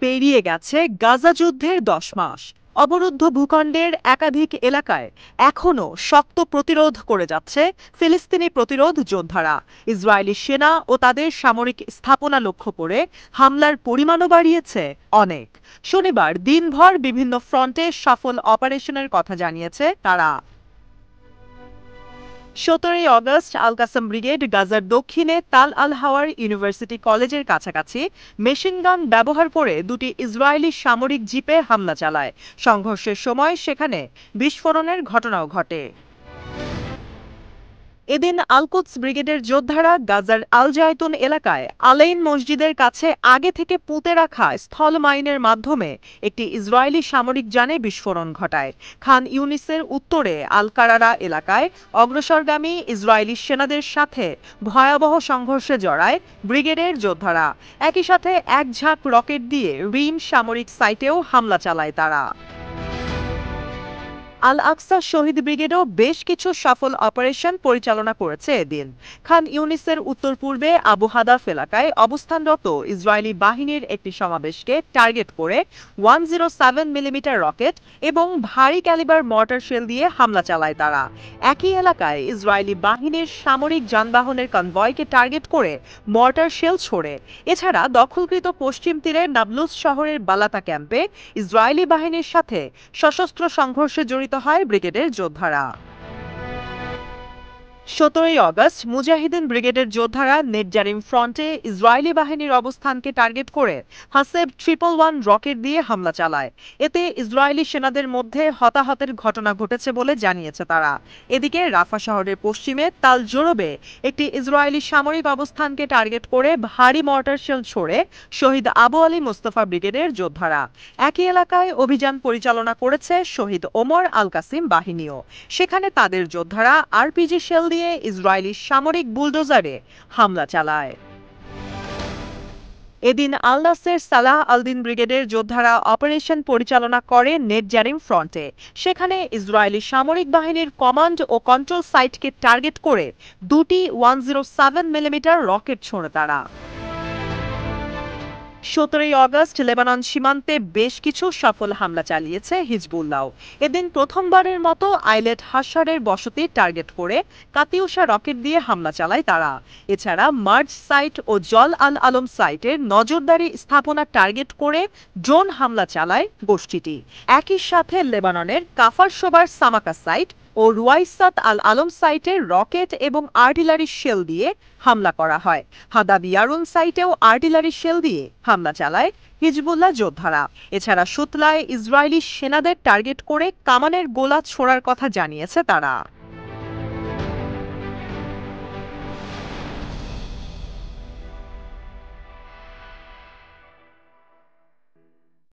পেরিয়ে গেছে গাজা যুদ্ধের ১০ মাস। অবরুদ্ধ ভূখণ্ডের একাধিক এলাকায় এখনও শক্ত প্রতিরোধ করে যাচ্ছে ফিলিস্তিনি প্রতিরোধ যোদ্ধারা। ইসরায়েলি সেনা ও তাদের সামরিক স্থাপনা লক্ষ্য করে হামলার পরিমাণও বাড়িয়েছে অনেক। শনিবার দিনভর বিভিন্ন ফ্রন্টে সফল অপারেশনের কথা জানিয়েছে তারা। ১৭ই অগস্ট আল কাসাম ব্রিগেড গাজার দক্ষিণে তাল আল হাওয়ার ইউনিভার্সিটি কলেজের কাছাকাছি মেশিনগান ব্যবহার করে দুটি ইসরায়েলি সামরিক জিপে হামলা চালায়। সংঘর্ষের সময় সেখানে বিস্ফোরণের ঘটনাও ঘটে। এদিন আল-কুদস ব্রিগেডের যোদ্ধারা গাজার আল জায়তুন এলাকায় আলাইন মসজিদের কাছে আগে থেকে পুঁতে রাখা স্থল মাইনের মাধ্যমে একটি ইসরায়েলি সামরিক যানে বিস্ফোরণ ঘটায়। খান ইউনিসের উত্তরে আল কারারা এলাকায় অগ্রসরগামী ইসরায়েলি সেনাদের সাথে ভয়াবহ সংঘর্ষে জড়ায় ব্রিগেডের যোদ্ধারা। একই সাথে এক ঝাঁক রকেট দিয়ে রিম সামরিক সাইটেও হামলা চালায় তারা। আল আকসা শহীদ ব্রিগেডও বেশ কিছু সফল অপারেশন পরিচালনা করেছে এদিন। খান ইউনিসের উত্তর পূর্বে আবু হাদাফ এলাকায় অবস্থানরত ইসরায়েলি বাহিনীর একটি সমাবেশকে টার্গেট করে 107 মিলিমিটার রকেট এবং ভারী ক্যালিবার মর্টার শেল দিয়ে হামলা চালায় তারা। একই এলাকায় ইসরায়েলি বাহিনীর সামরিক যানবাহনের কনভয়কে টার্গেট করে মর্টার শেল ছোড়ে। এছাড়া দখলকৃত পশ্চিম তীরের নাবলুস শহরের বালাতা ক্যাম্পে ইসরায়েলি বাহিনীর সাথে সশস্ত্র সংঘর্ষে জড়িত হয় ব্রিগেডের যোদ্ধারা। ১৭ই অগস্ট মুজাহিদিন ব্রিগেডের যোদ্ধারা নেটজারিম ফ্রন্টে ইসরায়েলি বাহিনীর অবস্থানকে টার্গেট করে হাসেব 111 রকেট দিয়ে হামলা চালায়। এতে ইসরায়েলি সেনাদের মধ্যে হতাহতের ঘটনা ঘটেছে বলে জানিয়েছে তারা। এদিকে রাফা শহরের পশ্চিমে তাল জোরবে একটি ইসরায়েলি সামরিক অবস্থানকে টার্গেট করে ভারী মর্টার শেল ছোড়ে শহীদ আবু আলী মোস্তফা ব্রিগেডের যোদ্ধারা। একই এলাকায় অভিযান পরিচালনা করেছে শহীদ ওমর আল কাসিম বাহিনীও। সেখানে তাদের যোদ্ধারা আরপিজি শেল দিয়ে ইসরায়েলি সামরিক বুলডোজারে হামলা চালায়। এদিন আল নাসের সালাহ আল-দিন ব্রিগেডের যোদ্ধারা অপারেশন পরিচালনা করে নেটজারিম ফ্রন্টে। সেখানে ইসরায়েলি সামরিক বাহিনীর কমান্ড ও কন্ট্রোল সাইটকে টার্গেট করে দুটি 107 মিলিমিটার রকেট ছোড়ে তারা। ১৭ই অগস্ট লেবানন সীমান্তে বেশ কিছু সফল হামলা চালিয়েছে হিজবুল্লাহ। এদিন প্রথমবারের মতো আইলেট হাসারের বসতি টার্গেট করে কাতিউষা রকেট দিয়ে হামলা চালায় তারা। এছাড়া মার্জ সাইট ও জল আল আলম সাইটের নজরদারি স্থাপনা টার্গেট করে ড্রোন হামলা চালায় গোষ্ঠীটি। একই সাথে লেবাননের কাফার সোবার সামাকা সাইট ও রুয়াইসাত আল আলম সাইটের রকেট এবং আর্টিলারি শেল দিয়ে হামলা করা হয়। হাদাবিয়ারুন সাইটেও আর্টিলারি শেল দিয়ে হামলা চালায় হিজবুল্লাহ যোদ্ধারা। এছাড়া সুতলায় ইসরায়েলি সেনাদের টার্গেট করে কামানের গোলা ছোড়ার কথা জানিয়েছে তারা।